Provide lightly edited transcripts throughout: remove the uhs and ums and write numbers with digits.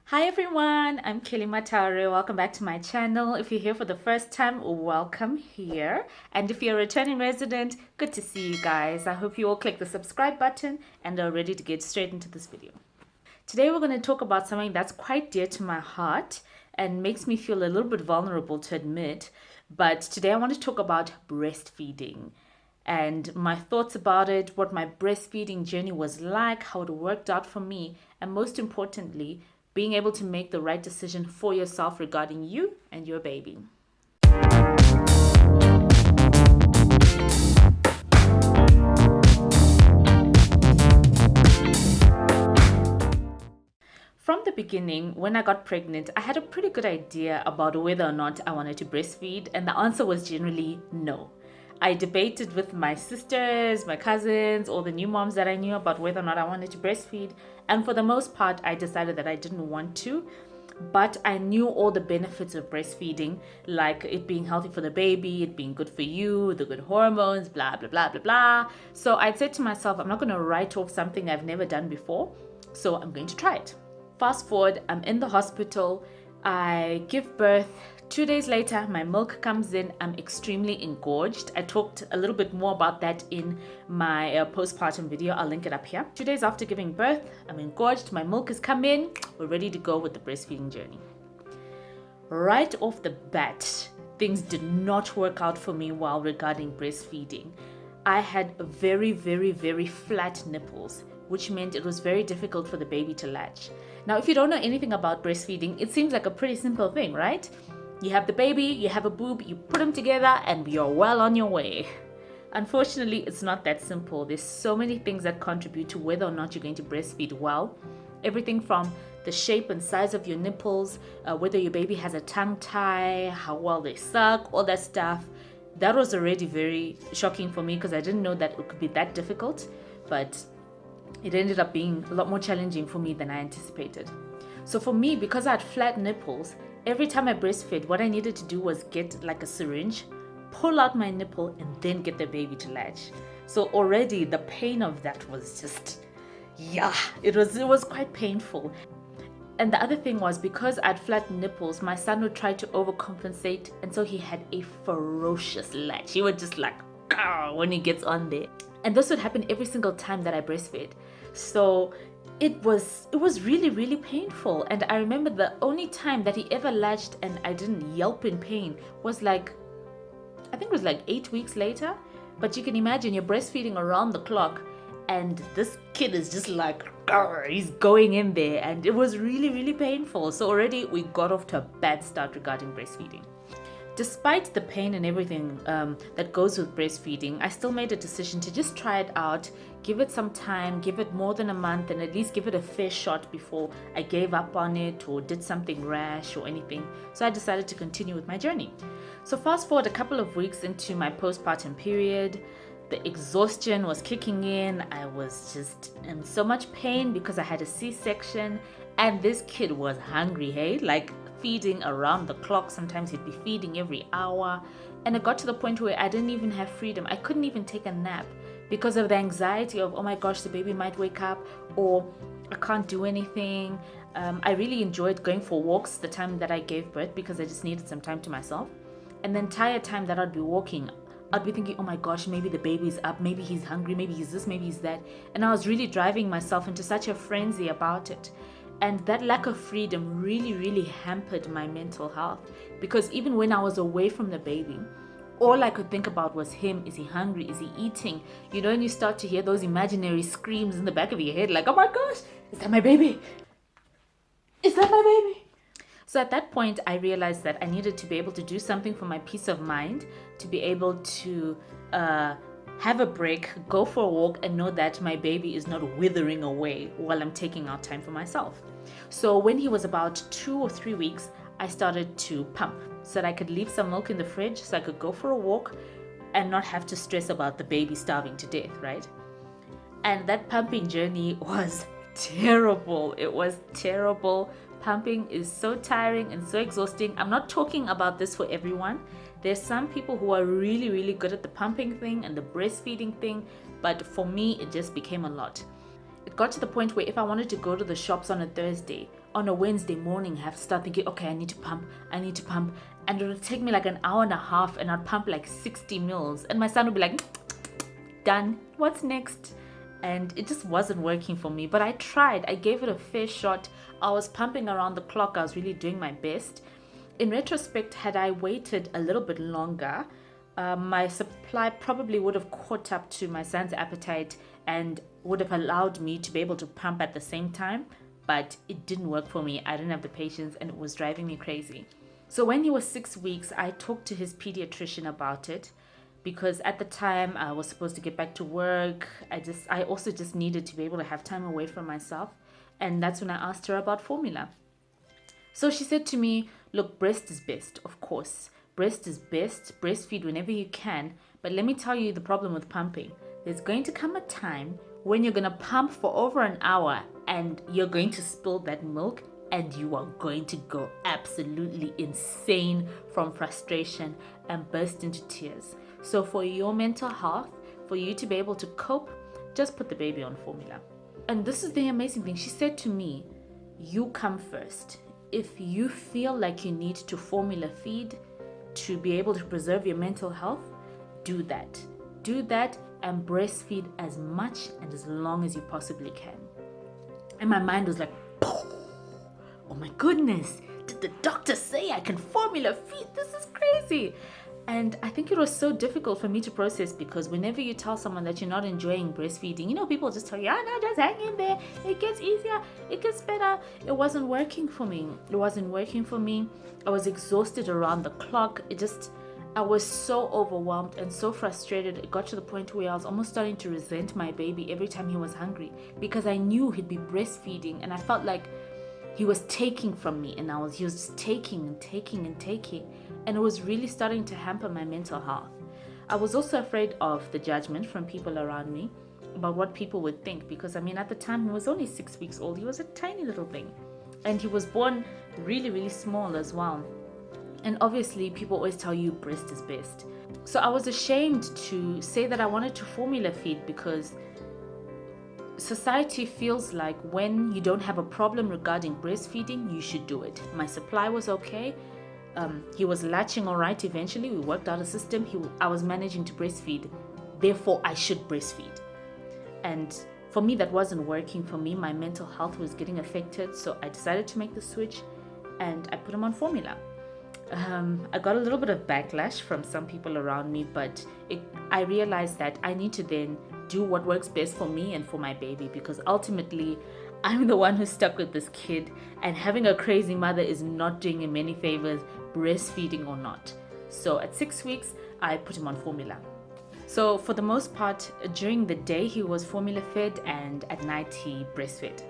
Hi everyone, I'm Mataure. Welcome back to my channel. If you're here for the first time, welcome here. And if you're a returning resident, good to see you guys. I hope you all click the subscribe button and are ready to get straight into this video. Today we're going to talk about something that's quite dear to my heart and makes me feel a little bit vulnerable to admit. But today I want to talk about breastfeeding and my thoughts about it, what my breastfeeding journey was like, how it worked out for me, and most importantly, being able to make the right decision for yourself regarding you and your baby. From the beginning, when I got pregnant, I had a pretty good idea about whether or not I wanted to breastfeed, and the answer was generally no. I debated with my sisters, my cousins, all the new moms that I knew about whether or not I wanted to breastfeed, and for the most part, I decided that I didn't want to. But I knew all the benefits of breastfeeding, like it being healthy for the baby, it being good for you, the good hormones, blah, blah, blah, blah, blah. So I said to myself, I'm not going to write off something I've never done before, so I'm going to try it. Fast forward, I'm in the hospital, I give birth. 2 days later, my milk comes in. I'm extremely engorged. I talked a little bit more about that in my postpartum video. I'll link it up here. 2 days after giving birth, I'm engorged. My milk has come in. We're ready to go with the breastfeeding journey. Right off the bat, things did not work out for me while regarding breastfeeding. I had very, very, very flat nipples, which meant it was very difficult for the baby to latch. Now, if you don't know anything about breastfeeding, it seems like a pretty simple thing, right? You have the baby, you have a boob, you put them together, and you're well on your way. Unfortunately, it's not that simple. There's so many things that contribute to whether or not you're going to breastfeed well. Everything from the shape and size of your nipples, whether your baby has a tongue tie, how well they suck, all that stuff. That was already very shocking for me because I didn't know that it could be that difficult, but it ended up being a lot more challenging for me than I anticipated. So for me, because I had flat nipples, every time I breastfed, what I needed to do was get like a syringe, pull out my nipple, and then get the baby to latch. So already the pain of that was just, it was quite painful. And the other thing was, because I had flat nipples, my son would try to overcompensate, and so he had a ferocious latch. He would just like, when he gets on there. And this would happen every single time that I breastfed. So it was really, really painful. And I remember the only time that he ever latched and I didn't yelp in pain was like, I think it was like 8 weeks later. But you can imagine you're breastfeeding around the clock and this kid is just like, he's going in there, and it was really, really painful. So already we got off to a bad start regarding breastfeeding. Despite the pain and everything that goes with breastfeeding, I still made a decision to just try it out, give it some time, give it more than a month, and at least give it a fair shot before I gave up on it or did something rash or anything. So I decided to continue with my journey. So fast forward a couple of weeks into my postpartum period, the exhaustion was kicking in. I was just in so much pain because I had a C-section, and this kid was hungry, hey? Like feeding around the clock. Sometimes he'd be feeding every hour. And it got to the point where I didn't even have freedom. I couldn't even take a nap because of the anxiety of, oh my gosh, the baby might wake up, or I can't do anything. I really enjoyed going for walks the time that I gave birth because I just needed some time to myself. And the entire time that I'd be walking, I'd be thinking, oh my gosh, maybe the baby's up, maybe he's hungry, maybe he's this, maybe he's that. And I was really driving myself into such a frenzy about it. And that lack of freedom really, really hampered my mental health, because even when I was away from the baby, all I could think about was him. Is he hungry? Is he eating? You know, and you start to hear those imaginary screams in the back of your head, like, oh my gosh, is that my baby? Is that my baby? So at that point, I realized that I needed to be able to do something for my peace of mind, to be able to have a break, go for a walk, and know that my baby is not withering away while I'm taking out time for myself. So when he was about 2 or 3 weeks, I started to pump so that I could leave some milk in the fridge so I could go for a walk and not have to stress about the baby starving to death, right? And that pumping journey was terrible. It was terrible. Pumping is so tiring and so exhausting. I'm not talking about this for everyone. There's some people who are really, really good at the pumping thing and the breastfeeding thing, but for me, it just became a lot. It got to the point where if I wanted to go to the shops on a Thursday, on a Wednesday morning have to start thinking, okay, I need to pump. And it would take me like an hour and a half, and I'd pump like 60 mils. And my son would be like, done, what's next? And it just wasn't working for me. But I tried. I gave it a fair shot. I was pumping around the clock. I was really doing my best. In retrospect, had I waited a little bit longer, my supply probably would have caught up to my son's appetite and would have allowed me to be able to pump at the same time. But it didn't work for me. I didn't have the patience, and it was driving me crazy. So when he was 6 weeks, I talked to his pediatrician about it, because at the time I was supposed to get back to work. I also just needed to be able to have time away from myself. And that's when I asked her about formula. So she said to me, look, breast is best, of course. Breast is best. Breastfeed whenever you can. But let me tell you the problem with pumping. There's going to come a time when you're going to pump for over an hour and you're going to spill that milk, and you are going to go absolutely insane from frustration and burst into tears. So for your mental health, for you to be able to cope, just put the baby on formula. And this is the amazing thing. She said to me, you come first. If you feel like you need to formula feed to be able to preserve your mental health, do that. Do that and breastfeed as much and as long as you possibly can. And my mind was like, oh my goodness, did the doctor say I can formula feed? This is crazy. And I think it was so difficult for me to process, because whenever you tell someone that you're not enjoying breastfeeding, people just tell you, no, just hang in there. It gets easier. It gets better. It wasn't working for me. I was exhausted around the clock. I was so overwhelmed and so frustrated. It got to the point where I was almost starting to resent my baby every time he was hungry, because I knew he'd be breastfeeding, and I felt like he was taking from me, and he was just taking, and it was really starting to hamper my mental health. I was also afraid of the judgment from people around me about what people would think, because at the time he was only 6 weeks old. He was a tiny little thing, and he was born really, really small as well. And obviously people always tell you breast is best. So I was ashamed to say that I wanted to formula feed, because society feels like when you don't have a problem regarding breastfeeding, you should do it. My supply was okay. He was latching all right eventually. We worked out a system. I was managing to breastfeed. Therefore, I should breastfeed. And for me, that wasn't working for me. My mental health was getting affected. So I decided to make the switch, and I put him on formula. I got a little bit of backlash from some people around me, but I realized that I need to then do what works best for me and for my baby, because ultimately I'm the one who's stuck with this kid, and having a crazy mother is not doing him any favors, breastfeeding or not. So at 6 weeks, I put him on formula. So for the most part, during the day he was formula fed, and at night he breastfed.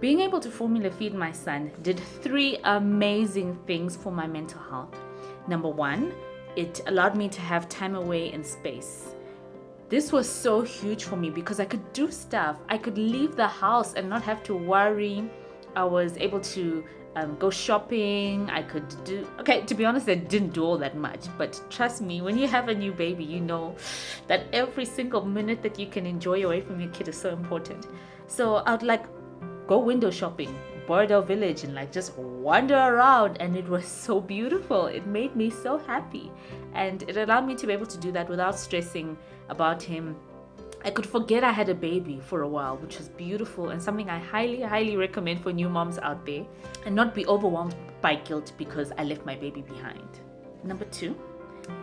Being able to formula feed my son did 3 amazing things for my mental health. Number 1, it allowed me to have time away and space. This was so huge for me, because I could do stuff. I could leave the house and not have to worry. I was able to go shopping. To be honest, I didn't do all that much. But trust me, when you have a new baby, you know that every single minute that you can enjoy away from your kid is so important. So I'd go window shopping, Bordeaux Village, and just wander around, and it was so beautiful. It made me so happy, and it allowed me to be able to do that without stressing about him. I could forget I had a baby for a while, which was beautiful, and something I highly, highly recommend for new moms out there, and not be overwhelmed by guilt because I left my baby behind. Number 2,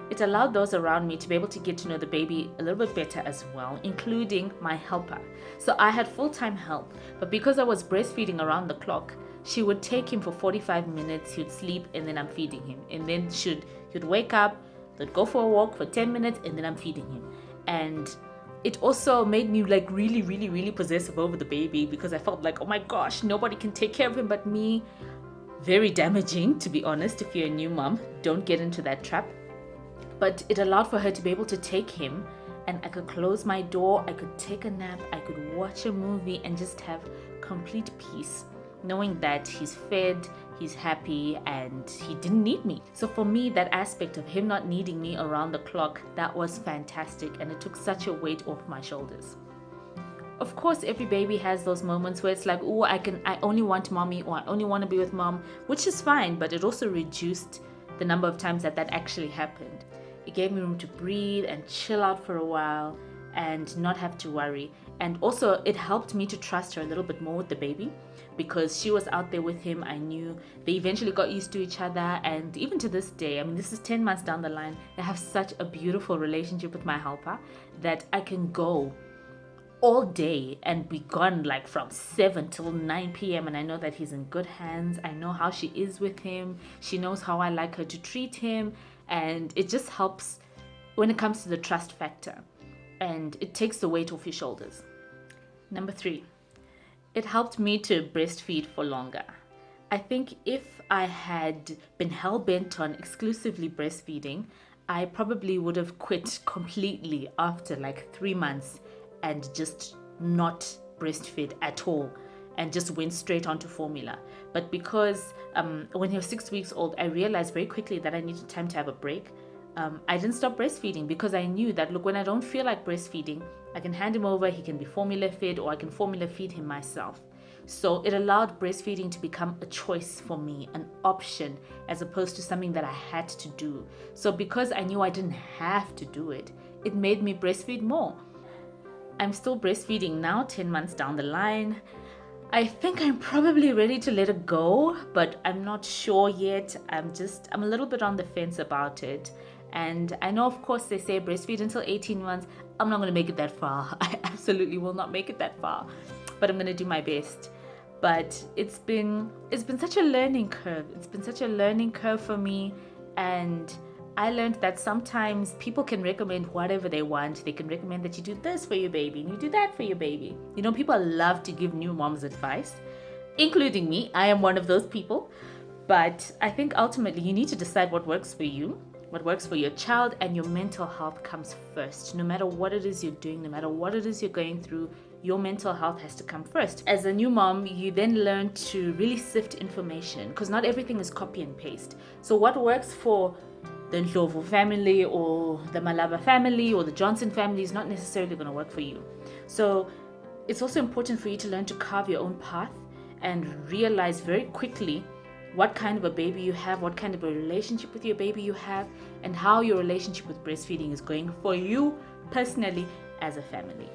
it allowed those around me to be able to get to know the baby a little bit better as well, including my helper. So I had full-time help, but because I was breastfeeding around the clock, she would take him for 45 minutes, he'd sleep, and then I'm feeding him. And then he'd wake up, they'd go for a walk for 10 minutes, and then I'm feeding him. And it also made me really, really, really possessive over the baby, because I felt like, oh my gosh, nobody can take care of him but me. Very damaging, to be honest. If you're a new mom, don't get into that trap. But it allowed for her to be able to take him, and I could close my door, I could take a nap, I could watch a movie, and just have complete peace, knowing that he's fed, he's happy, and he didn't need me. So for me, that aspect of him not needing me around the clock, that was fantastic, and it took such a weight off my shoulders. Of course, every baby has those moments where it's like, oh, I only want mommy, or I only want to be with mom, which is fine, but it also reduced the number of times that actually happened. It gave me room to breathe and chill out for a while and not have to worry. And also, it helped me to trust her a little bit more with the baby, because she was out there with him. I knew they eventually got used to each other. And even to this day, I mean, this is 10 months down the line, I have such a beautiful relationship with my helper that I can go all day and be gone like from 7 till 9 p.m. and I know that he's in good hands. I know how she is with him. She knows how I like her to treat him. And it just helps when it comes to the trust factor. And it takes the weight off your shoulders. Number 3, it helped me to breastfeed for longer. I think if I had been hell-bent on exclusively breastfeeding, I probably would have quit completely after like 3 months and just not breastfed at all and just went straight onto formula. But because when he was 6 weeks old, I realized very quickly that I needed time to have a break. I didn't stop breastfeeding because I knew that, look, when I don't feel like breastfeeding, I can hand him over, he can be formula fed, or I can formula feed him myself. So it allowed breastfeeding to become a choice for me, an option, as opposed to something that I had to do. So because I knew I didn't have to do it, it made me breastfeed more. I'm still breastfeeding now, 10 months down the line. I think I'm probably ready to let it go, but I'm not sure yet. I'm a little bit on the fence about it. And I know, of course, they say breastfeed until 18 months. I'm not going to make it that far. I absolutely will not make it that far, but I'm going to do my best. But it's been such a learning curve. It's been such a learning curve for me. And I learned that sometimes people can recommend whatever they want. They can recommend that you do this for your baby and you do that for your baby. You know, people love to give new moms advice, including me. I am one of those people. But I think ultimately you need to decide what works for you, what works for your child, and your mental health comes first. No matter what it is you're doing, no matter what it is you're going through, your mental health has to come first. As a new mom, you then learn to really sift information, because not everything is copy and paste. So what works for the Ndlovu family or the Malaba family or the Johnson family is not necessarily going to work for you. So it's also important for you to learn to carve your own path and realize very quickly what kind of a baby you have, what kind of a relationship with your baby you have, and how your relationship with breastfeeding is going for you personally as a family.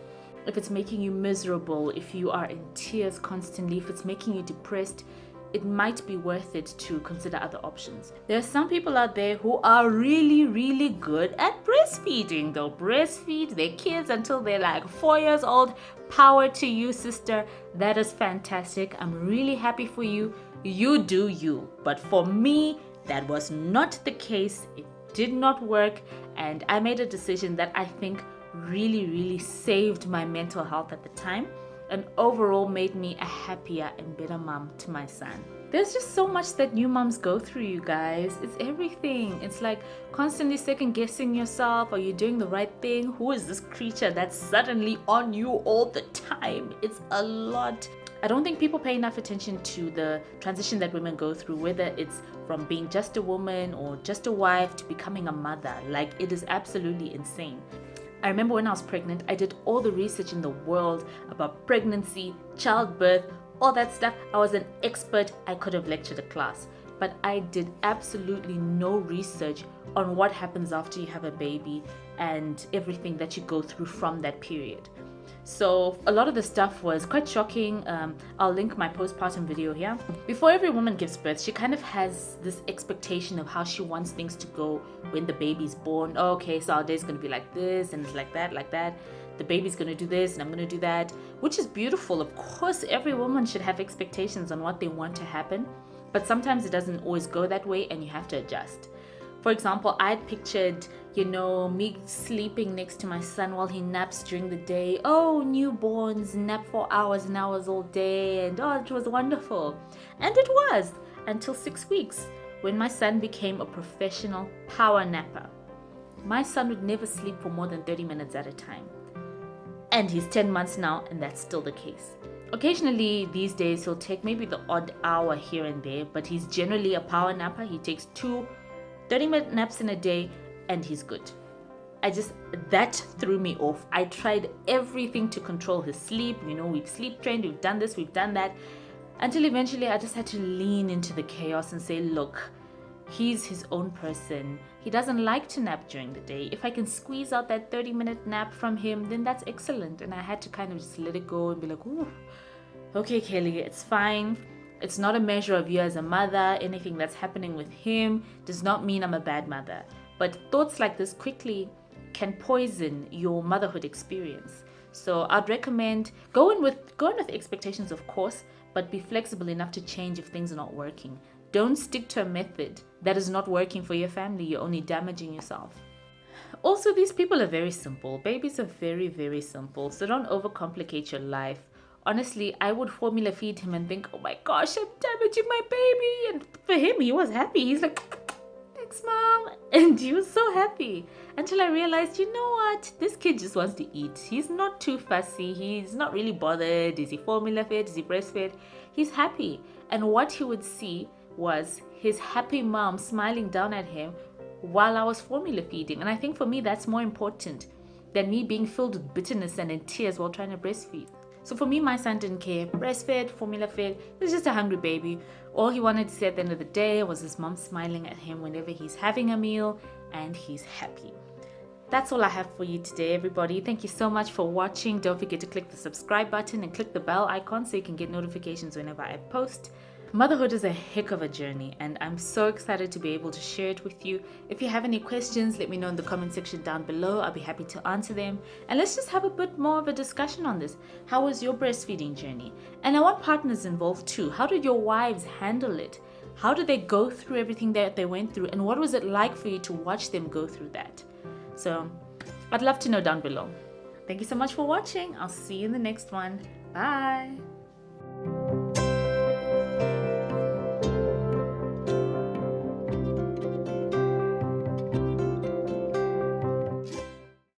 If it's making you miserable, if you are in tears constantly, if it's making you depressed, it might be worth it to consider other options. There are some people out there who are really, really good at breastfeeding. They'll breastfeed their kids until they're like 4 years old. Power to you, sister. That is fantastic. I'm really happy for you. You do you. But for me, that was not the case. It did not work. And I made a decision that I think really, really saved my mental health at the time, and overall made me a happier and better mom to my son. There's just so much that new moms go through, you guys. It's everything. It's like constantly second guessing yourself. Are you doing the right thing? Who is this creature that's suddenly on you all the time? It's a lot. I don't think people pay enough attention to the transition that women go through, whether it's from being just a woman or just a wife to becoming a mother. Like, it is absolutely insane. I remember when I was pregnant, I did all the research in the world about pregnancy, childbirth, all that stuff. I was an expert. I could have lectured a class, but I did absolutely no research on what happens after you have a baby and everything that you go through from that period. So a lot of the stuff was quite shocking. I'll link my postpartum video here. Before every woman gives birth, she kind of has this expectation of how she wants things to go when the baby's born. Oh, okay, so our day's going to be like this and it's like that, like that. The baby's going to do this and I'm going to do that, which is beautiful. Of course, every woman should have expectations on what they want to happen, but sometimes it doesn't always go that way and you have to adjust. For example, I'd pictured, me sleeping next to my son while he naps during the day. Oh, newborns nap for hours and hours all day, and oh, it was wonderful. And it was, until 6 weeks, when my son became a professional power napper. My son would never sleep for more than 30 minutes at a time. And he's 10 months now, and that's still the case. Occasionally, these days, he'll take maybe the odd hour here and there, but he's generally a power napper. He takes 2 30-minute naps in a day, and he's good. That threw me off. I tried everything to control his sleep. We've sleep trained, we've done this, we've done that, until eventually I just had to lean into the chaos and say, look, he's his own person. He doesn't like to nap during the day. If I can squeeze out that 30-minute nap from him, then that's excellent. And I had to kind of just let it go and be like, ooh, okay, Kelly, it's fine. It's not a measure of you as a mother. Anything that's happening with him does not mean I'm a bad mother. But thoughts like this quickly can poison your motherhood experience. So I'd recommend go in with expectations, of course, but be flexible enough to change if things are not working. Don't stick to a method that is not working for your family. You're only damaging yourself. Also, these people are very simple. Babies are very, very simple. So don't overcomplicate your life. Honestly, I would formula feed him and think, oh my gosh, I'm damaging my baby. And for him, he was happy. He's like, thanks, Mom. And he was so happy. Until I realized, you know what? This kid just wants to eat. He's not too fussy. He's not really bothered. Is he formula fed? Is he breastfed? He's happy. And what he would see was his happy mom smiling down at him while I was formula feeding. And I think for me, that's more important than me being filled with bitterness and in tears while trying to breastfeed. So for me, my son didn't care. Breastfed, formula fed, he was just a hungry baby. All he wanted to see at the end of the day was his mom smiling at him whenever he's having a meal, and he's happy. That's all I have for you today, everybody. Thank you so much for watching. Don't forget to click the subscribe button and click the bell icon so you can get notifications whenever I post. Motherhood is a heck of a journey, and I'm so excited to be able to share it with you. If you have any questions, let me know in the comment section down below. I'll be happy to answer them. And let's just have a bit more of a discussion on this. How was your breastfeeding journey? And I want partners involved too. How did your wives handle it? How did they go through everything that they went through? And what was it like for you to watch them go through that? So I'd love to know down below. Thank you so much for watching. I'll see you in the next one. Bye.